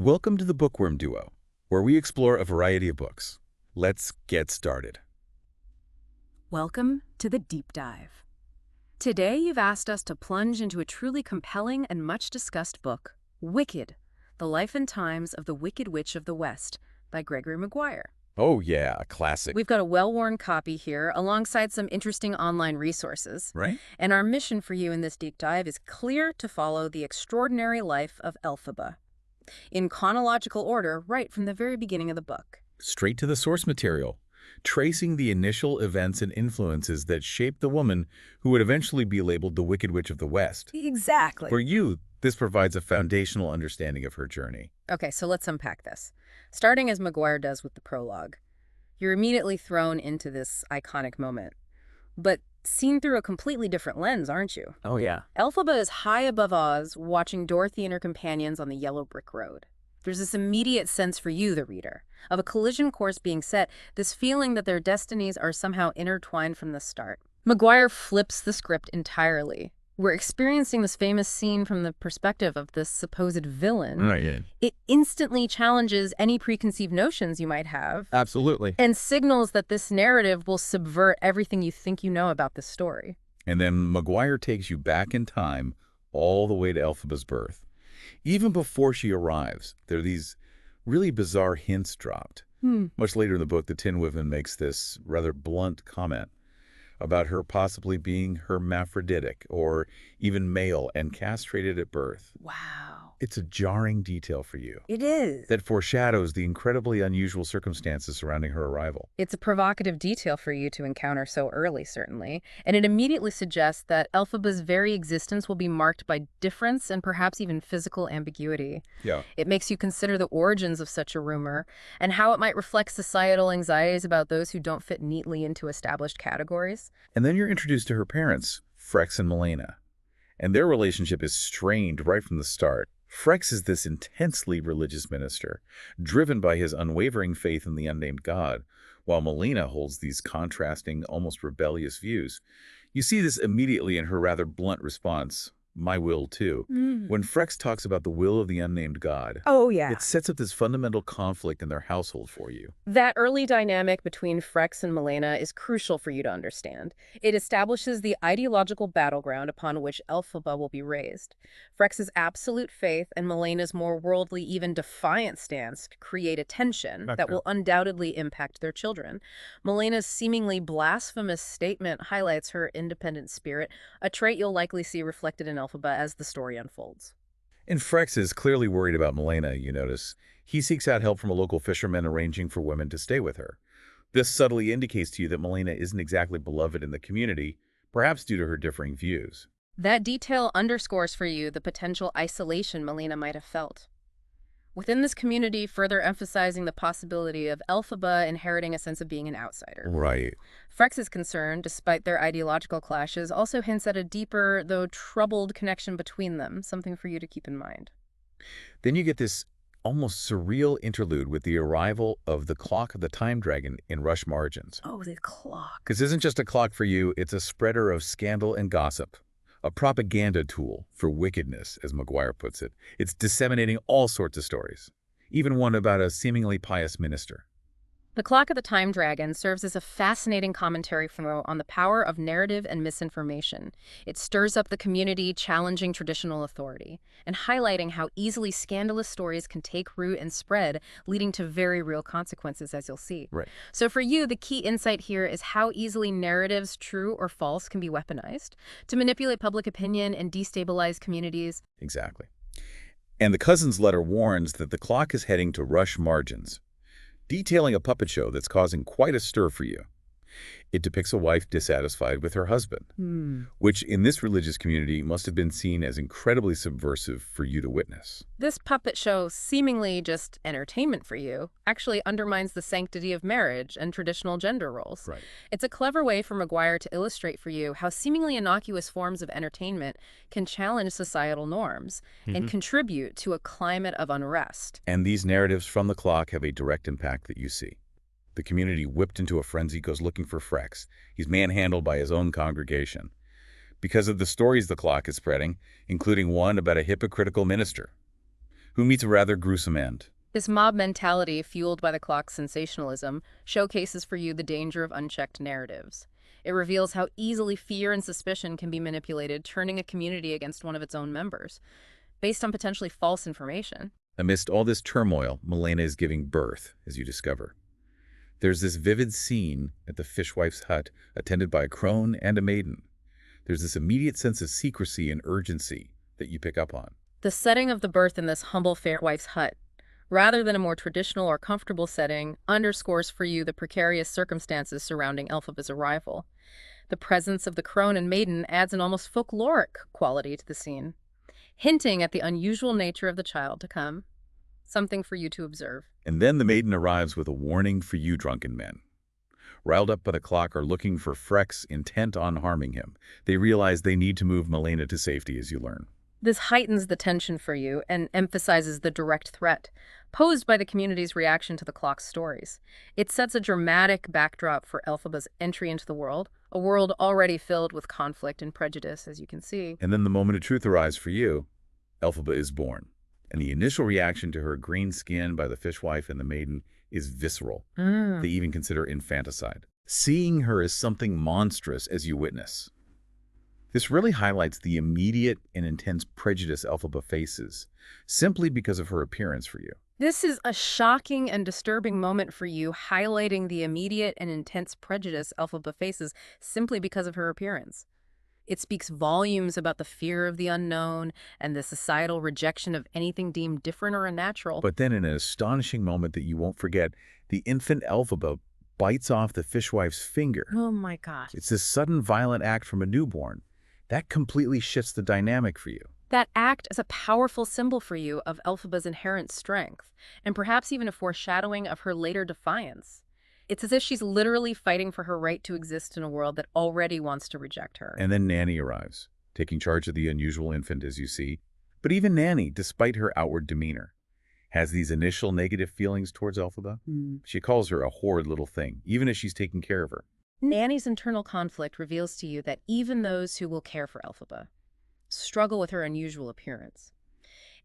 Welcome to the Bookworm Duo, where we explore a variety of books. Let's get started. Welcome to the Deep Dive. Today you've asked us to plunge into a truly compelling and much-discussed book, Wicked, The Life and Times of the Wicked Witch of the West by Gregory Maguire. Oh yeah, a classic. We've got a well-worn copy here alongside some interesting online resources. Right? And our mission for you in this deep dive is clear to follow the extraordinary life of Elphaba, in chronological order right from the very beginning of the book. Straight to the source material, tracing the initial events and influences that shaped the woman who would eventually be labeled the Wicked Witch of the West. Exactly. For you, this provides a foundational understanding of her journey. Okay, so let's unpack this. Starting as Maguire does with the prologue, you're immediately thrown into this iconic moment. But seen through a completely different lens, aren't you? Oh yeah. Elphaba is high above Oz, watching Dorothy and her companions on the yellow brick road. There's this immediate sense for you, the reader, of a collision course being set, this feeling that their destinies are somehow intertwined from the start. Maguire flips the script entirely. We're experiencing this famous scene from the perspective of this supposed villain. Right, yeah. It instantly challenges any preconceived notions you might have. Absolutely. And signals that this narrative will subvert everything you think you know about this story. And then Maguire takes you back in time all the way to Elphaba's birth. Even before she arrives, there are these really bizarre hints dropped. Much later in the book, the Tin Woodman makes this rather blunt comment about her possibly being hermaphroditic or even male and castrated at birth. Wow. It's a jarring detail for you It is. that foreshadows the incredibly unusual circumstances surrounding her arrival. It's a provocative detail for you to encounter so early, certainly, and it immediately suggests that Elphaba's very existence will be marked by difference and perhaps even physical ambiguity. Yeah. It makes you consider the origins of such a rumor and how it might reflect societal anxieties about those who don't fit neatly into established categories. And then you're introduced to her parents, Frex and Milena, and their relationship is strained right from the start. Frex is this intensely religious minister, driven by his unwavering faith in the unnamed God, while Milena holds these contrasting, almost rebellious views. You see this immediately in her rather blunt response, "My will too." When Frex talks about the will of the unnamed God, Oh, yeah. it sets up this fundamental conflict in their household for you. That early dynamic between Frex and Milena is crucial for you to understand. It establishes the ideological battleground upon which Elphaba will be raised. Frex's absolute faith and Milena's more worldly, even defiant stance create a tension that will undoubtedly impact their children. Milena's seemingly blasphemous statement highlights her independent spirit, a trait you'll likely see reflected in Elphaba as the story unfolds. And Frex is clearly worried about Milena, you notice. He seeks out help from a local fisherman, arranging for women to stay with her. This subtly indicates to you that Milena isn't exactly beloved in the community, perhaps due to her differing views. That detail underscores for you the potential isolation Milena might have felt within this community, further emphasizing the possibility of Elphaba inheriting a sense of being an outsider. Right. Frex's concern, despite their ideological clashes, also hints at a deeper, though troubled, connection between them, something for you to keep in mind. Then you get this almost surreal interlude with the arrival of the clock of the time dragon in Rush Margins. Oh, the clock. Because it isn't just a clock for you, it's a spreader of scandal and gossip. A propaganda tool for wickedness, as Maguire puts it. It's disseminating all sorts of stories, even one about a seemingly pious minister. The Clock of the Time Dragon serves as a fascinating commentary on the power of narrative and misinformation. It stirs up the community, challenging traditional authority, and highlighting how easily scandalous stories can take root and spread, leading to very real consequences, as you'll see. Right. So for you, the key insight here is how easily narratives, true or false, can be weaponized to manipulate public opinion and destabilize communities. Exactly. And the cousin's letter warns that the clock is heading to Rush Margins, detailing a puppet show that's causing quite a stir for you. It depicts a wife dissatisfied with her husband, which in this religious community must have been seen as incredibly subversive for you to witness. This puppet show, seemingly just entertainment for you, actually undermines the sanctity of marriage and traditional gender roles. Right. It's a clever way for Maguire to illustrate for you how seemingly innocuous forms of entertainment can challenge societal norms and contribute to a climate of unrest. And these narratives from the clock have a direct impact that you see. The community, whipped into a frenzy, goes looking for Frex. He's manhandled by his own congregation because of the stories the clock is spreading, including one about a hypocritical minister. who meets a rather gruesome end. This mob mentality, fueled by the clock's sensationalism, showcases for you the danger of unchecked narratives. It reveals how easily fear and suspicion can be manipulated, turning a community against one of its own members, based on potentially false information. Amidst all this turmoil, Milena is giving birth, as you discover. There's this vivid scene at the fishwife's hut, attended by a crone and a maiden. There's this immediate sense of secrecy and urgency that you pick up on. The setting of the birth in this humble fairwife's hut, rather than a more traditional or comfortable setting, underscores for you the precarious circumstances surrounding Elphaba's arrival. The presence of the crone and maiden adds an almost folkloric quality to the scene, hinting at the unusual nature of the child to come, something for you to observe. And then the maiden arrives with a warning for you drunken men. Riled up by the clock are looking for Frex, intent on harming him. They realize they need to move Milena to safety, as you learn. This heightens the tension for you and emphasizes the direct threat posed by the community's reaction to the clock's stories. It sets a dramatic backdrop for Elphaba's entry into the world, a world already filled with conflict and prejudice, as you can see. And then the moment of truth arrives for you. Elphaba is born, and the initial reaction to her green skin by the fishwife and the maiden is visceral. They even consider infanticide, seeing her as something monstrous as you witness. This really highlights the immediate and intense prejudice Elphaba faces, simply because of her appearance for you. This is a shocking and disturbing moment for you, highlighting the immediate and intense prejudice Elphaba faces simply because of her appearance. It speaks volumes about the fear of the unknown and the societal rejection of anything deemed different or unnatural. But then in an astonishing moment that you won't forget, the infant Elphaba bites off the fishwife's finger. Oh my God. It's this sudden violent act from a newborn. That completely shifts the dynamic for you. That act is a powerful symbol for you of Elphaba's inherent strength, and perhaps even a foreshadowing of her later defiance. It's as if she's literally fighting for her right to exist in a world that already wants to reject her. And then Nanny arrives, taking charge of the unusual infant, as you see. But even Nanny, despite her outward demeanor, has these initial negative feelings towards Elphaba. She calls her a horrid little thing, even as she's taking care of her. Nanny's internal conflict reveals to you that even those who will care for Elphaba struggle with her unusual appearance.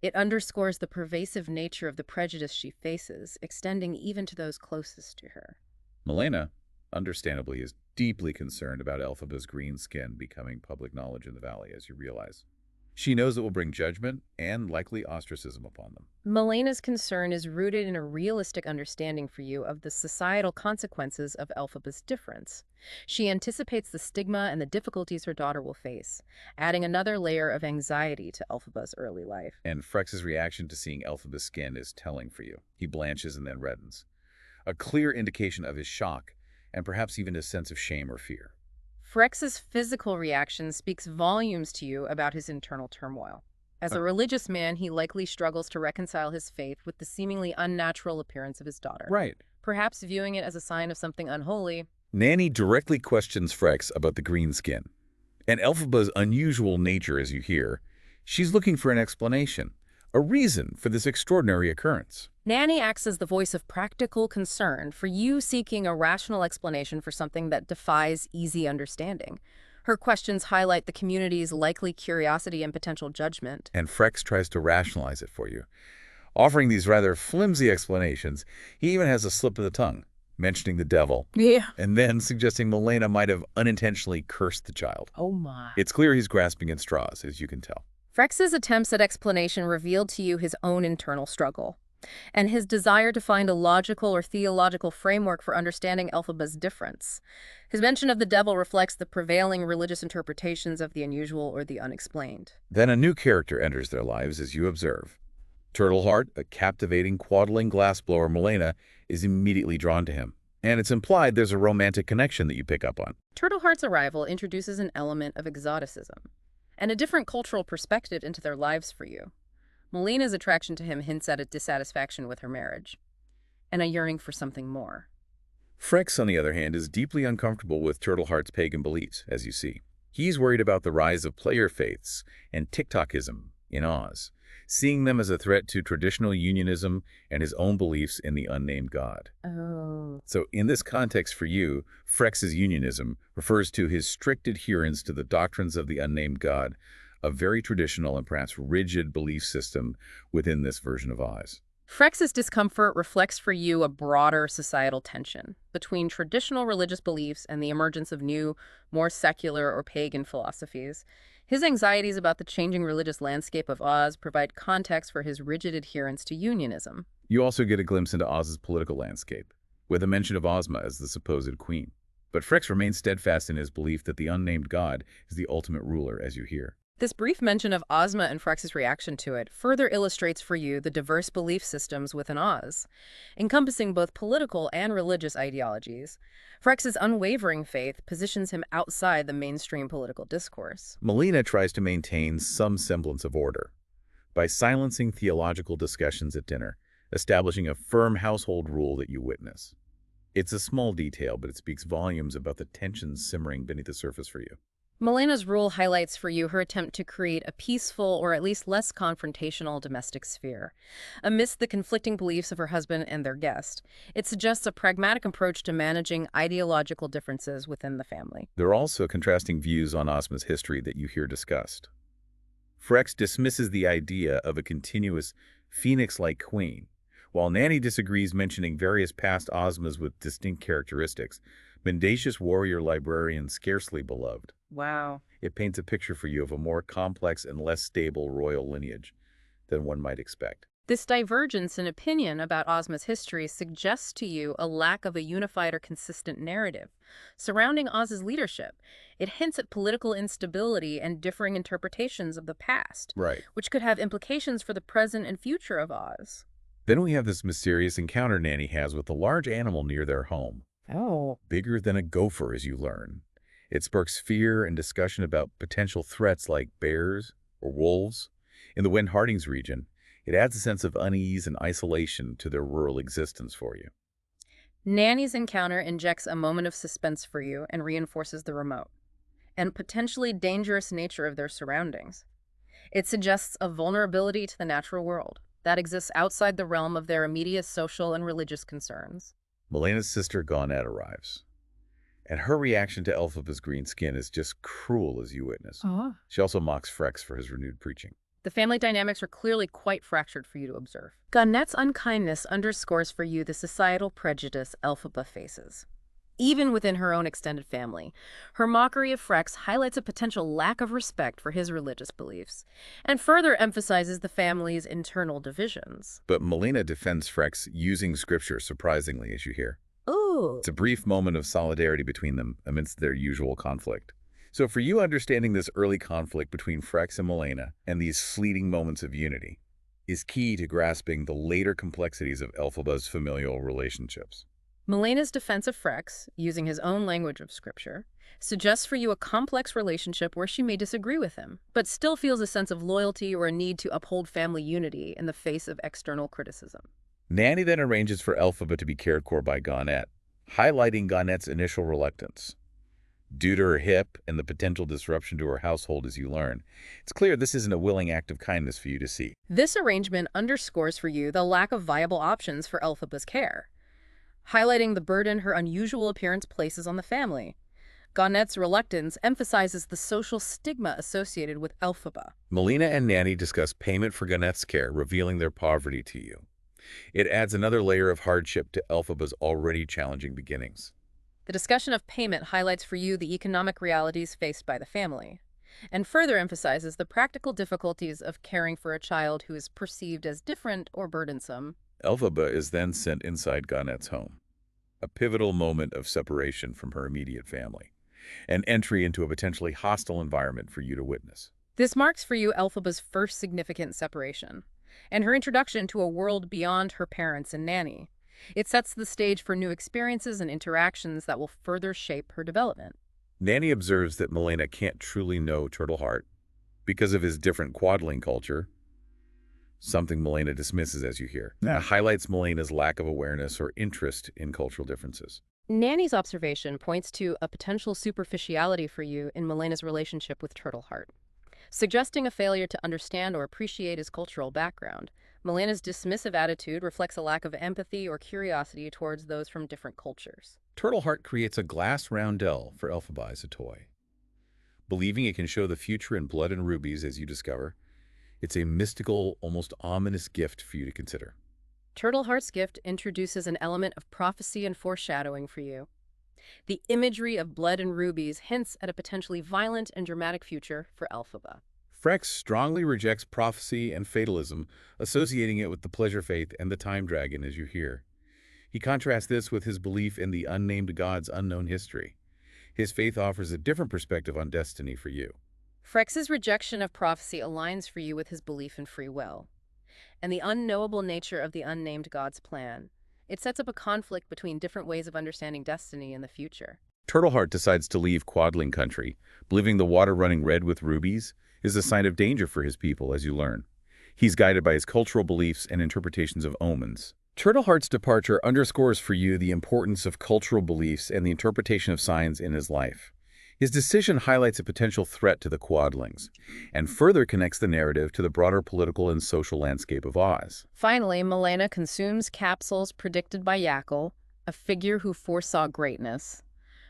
It underscores the pervasive nature of the prejudice she faces, extending even to those closest to her. Milena, understandably, is deeply concerned about Elphaba's green skin becoming public knowledge in the valley, as you realize. She knows it will bring judgment and likely ostracism upon them. Milena's concern is rooted in a realistic understanding for you of the societal consequences of Elphaba's difference. She anticipates the stigma and the difficulties her daughter will face, adding another layer of anxiety to Elphaba's early life. And Frex's reaction to seeing Elphaba's skin is telling for you. He blanches and then reddens, a clear indication of his shock and perhaps even his sense of shame or fear. Frex's physical reaction speaks volumes to you about his internal turmoil. As a religious man, he likely struggles to reconcile his faith with the seemingly unnatural appearance of his daughter. Right. Perhaps viewing it as a sign of something unholy. Nanny directly questions Frex about the green skin. And Elphaba's unusual nature, as you hear, she's looking for an explanation, a reason for this extraordinary occurrence. Nanny acts as the voice of practical concern for you seeking a rational explanation for something that defies easy understanding. Her questions highlight the community's likely curiosity and potential judgment. And Frex tries to rationalize it for you. Offering these rather flimsy explanations, he even has a slip of the tongue, mentioning the devil, and then suggesting Milena might have unintentionally cursed the child. Oh my. It's clear he's grasping at straws, as you can tell. Frex's attempts at explanation revealed to you his own internal struggle, and his desire to find a logical or theological framework for understanding Elphaba's difference. His mention of the devil reflects the prevailing religious interpretations of the unusual or the unexplained. Then a new character enters their lives, as you observe. Turtleheart, a captivating, quaddling glassblower Milena, is immediately drawn to him. And it's implied there's a romantic connection that you pick up on. Turtleheart's arrival introduces an element of exoticism and a different cultural perspective into their lives for you. Milena's attraction to him hints at a dissatisfaction with her marriage and a yearning for something more. Frex, on the other hand, is deeply uncomfortable with Turtleheart's pagan beliefs, as you see. He's worried about the rise of player faiths and TikTokism in Oz, seeing them as a threat to traditional unionism and his own beliefs in the unnamed god. Oh. So in this context for you, Frex's unionism refers to his strict adherence to the doctrines of the unnamed god, a very traditional and perhaps rigid belief system within this version of Oz. Frex's discomfort reflects for you a broader societal tension between traditional religious beliefs and the emergence of new, more secular or pagan philosophies. His anxieties about the changing religious landscape of Oz provide context for his rigid adherence to unionism. You also get a glimpse into Oz's political landscape, with a mention of Ozma as the supposed queen. But Frex remains steadfast in his belief that the unnamed god is the ultimate ruler, as you hear. This brief mention of Ozma and Frex's reaction to it further illustrates for you the diverse belief systems within Oz, encompassing both political and religious ideologies. Frex's unwavering faith positions him outside the mainstream political discourse. Melina tries to maintain some semblance of order by silencing theological discussions at dinner, establishing a firm household rule that you witness. It's a small detail, but it speaks volumes about the tensions simmering beneath the surface for you. Melena's rule highlights for you her attempt to create a peaceful or at least less confrontational domestic sphere. Amidst the conflicting beliefs of her husband and their guest, it suggests a pragmatic approach to managing ideological differences within the family. There are also contrasting views on Ozma's history that you hear discussed. Frex dismisses the idea of a continuous phoenix-like queen, while Nanny disagrees, mentioning various past Ozmas with distinct characteristics. Mendacious warrior librarian scarcely beloved. Wow. It paints a picture for you of a more complex and less stable royal lineage than one might expect. This divergence in opinion about Ozma's history suggests to you a lack of a unified or consistent narrative surrounding Oz's leadership. It hints at political instability and differing interpretations of the past, Right. which could have implications for the present and future of Oz. Then we have this mysterious encounter Nanny has with a large animal near their home. Oh. Bigger than a gopher, as you learn. It sparks fear and discussion about potential threats like bears or wolves. In the Wind Hardings region, it adds a sense of unease and isolation to their rural existence for you. Nanny's encounter injects a moment of suspense for you and reinforces the remote and potentially dangerous nature of their surroundings. It suggests a vulnerability to the natural world that exists outside the realm of their immediate social and religious concerns. Melena's sister Grande arrives, and her reaction to Elphaba's green skin is just cruel as you witness. Oh. She also mocks Frex for his renewed preaching. The family dynamics are clearly quite fractured for you to observe. Grande's unkindness underscores for you the societal prejudice Elphaba faces. Even within her own extended family, her mockery of Frex highlights a potential lack of respect for his religious beliefs, and further emphasizes the family's internal divisions. But Melina defends Frex using scripture, surprisingly, as you hear. Ooh. It's a brief moment of solidarity between them amidst their usual conflict. So for you, understanding this early conflict between Frex and Melina and these fleeting moments of unity is key to grasping the later complexities of Elphaba's familial relationships. Melena's defense of Frex, using his own language of scripture, suggests for you a complex relationship where she may disagree with him, but still feels a sense of loyalty or a need to uphold family unity in the face of external criticism. Nanny then arranges for Elphaba to be cared for by Grande, highlighting Grande's initial reluctance. Due to her hip and the potential disruption to her household as you learn, it's clear this isn't a willing act of kindness for you to see. This arrangement underscores for you the lack of viable options for Elphaba's care, highlighting the burden her unusual appearance places on the family. Grande's reluctance emphasizes the social stigma associated with Elphaba. Melina and Nanny discuss payment for Grande's care, revealing their poverty to you. It adds another layer of hardship to Elphaba's already challenging beginnings. The discussion of payment highlights for you the economic realities faced by the family, and further emphasizes the practical difficulties of caring for a child who is perceived as different or burdensome. Elphaba is then sent inside Grande's home, a pivotal moment of separation from her immediate family, an entry into a potentially hostile environment for you to witness. This marks for you Elphaba's first significant separation, and her introduction to a world beyond her parents and Nanny. It sets the stage for new experiences and interactions that will further shape her development. Nanny observes that Melina can't truly know Turtleheart because of his different quadling culture, something Melina dismisses as you hear. It highlights Melina's lack of awareness or interest in cultural differences. Nanny's observation points to a potential superficiality for you in Melena's relationship with Turtleheart, suggesting a failure to understand or appreciate his cultural background. Melena's dismissive attitude reflects a lack of empathy or curiosity towards those from different cultures. Turtleheart creates a glass roundel for Elphaba as a toy. believing it can show the future in blood and rubies, as you discover. It's a mystical, almost ominous gift for you to consider. Turtle Heart's gift introduces an element of prophecy and foreshadowing for you. The imagery of blood and rubies hints at a potentially violent and dramatic future for Elphaba. Frex strongly rejects prophecy and fatalism, associating it with the pleasure faith and the time dragon, as you hear. He contrasts this with his belief in the unnamed god's unknown history. His faith offers a different perspective on destiny for you. Frex's rejection of prophecy aligns for you with his belief in free will and the unknowable nature of the unnamed god's plan. It sets up a conflict between different ways of understanding destiny in the future. Turtleheart decides to leave Quadling country, believing the water running red with rubies is a sign of danger for his people, as you learn. He's guided by his cultural beliefs and interpretations of omens. Turtleheart's departure underscores for you the importance of cultural beliefs and the interpretation of signs in his life. His decision highlights a potential threat to the Quadlings, and further connects the narrative to the broader political and social landscape of Oz. Finally, Malena consumes capsules predicted by Yackle, a figure who foresaw greatness.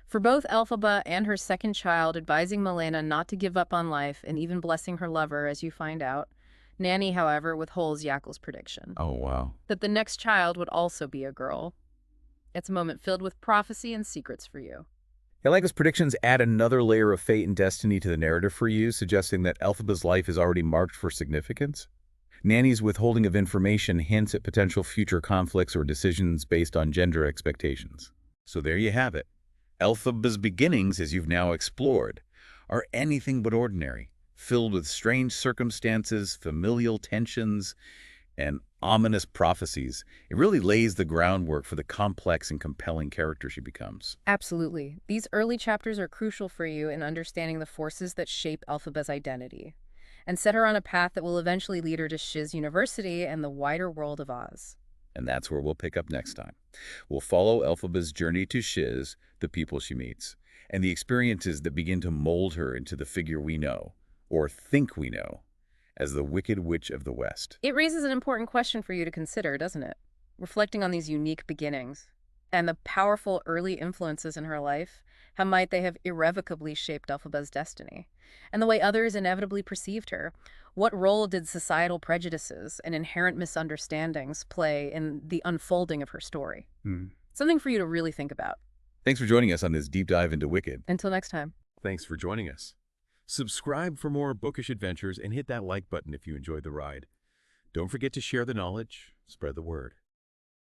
For both Elphaba and her second child, advising Malena not to give up on life and even blessing her lover, as you find out. Nanny, however, withholds Yackle's prediction. Oh, wow. That the next child would also be a girl. It's a moment filled with prophecy and secrets for you. Yalaga's predictions add another layer of fate and destiny to the narrative for you, suggesting that Elphaba's life is already marked for significance. Nanny's withholding of information hints at potential future conflicts or decisions based on gender expectations. So there you have it. Elphaba's beginnings, as you've now explored, are anything but ordinary, filled with strange circumstances, familial tensions, and ominous prophecies. It really lays the groundwork for the complex and compelling character she becomes. Absolutely. These early chapters are crucial for you in understanding the forces that shape Elphaba's identity and set her on a path that will eventually lead her to Shiz University and the wider world of Oz. And that's where we'll pick up next time. We'll follow Elphaba's journey to Shiz, the people she meets, and the experiences that begin to mold her into the figure we know, or think we know, as the Wicked Witch of the West. It raises an important question for you to consider, doesn't it? Reflecting on these unique beginnings and the powerful early influences in her life, how might they have irrevocably shaped Elphaba's destiny? And the way others inevitably perceived her, what role did societal prejudices and inherent misunderstandings play in the unfolding of her story? Something for you to really think about. Thanks for joining us on this deep dive into Wicked. Until next time. Thanks for joining us. Subscribe for more bookish adventures and hit that like button if you enjoyed the ride. Don't forget to share the knowledge, spread the word.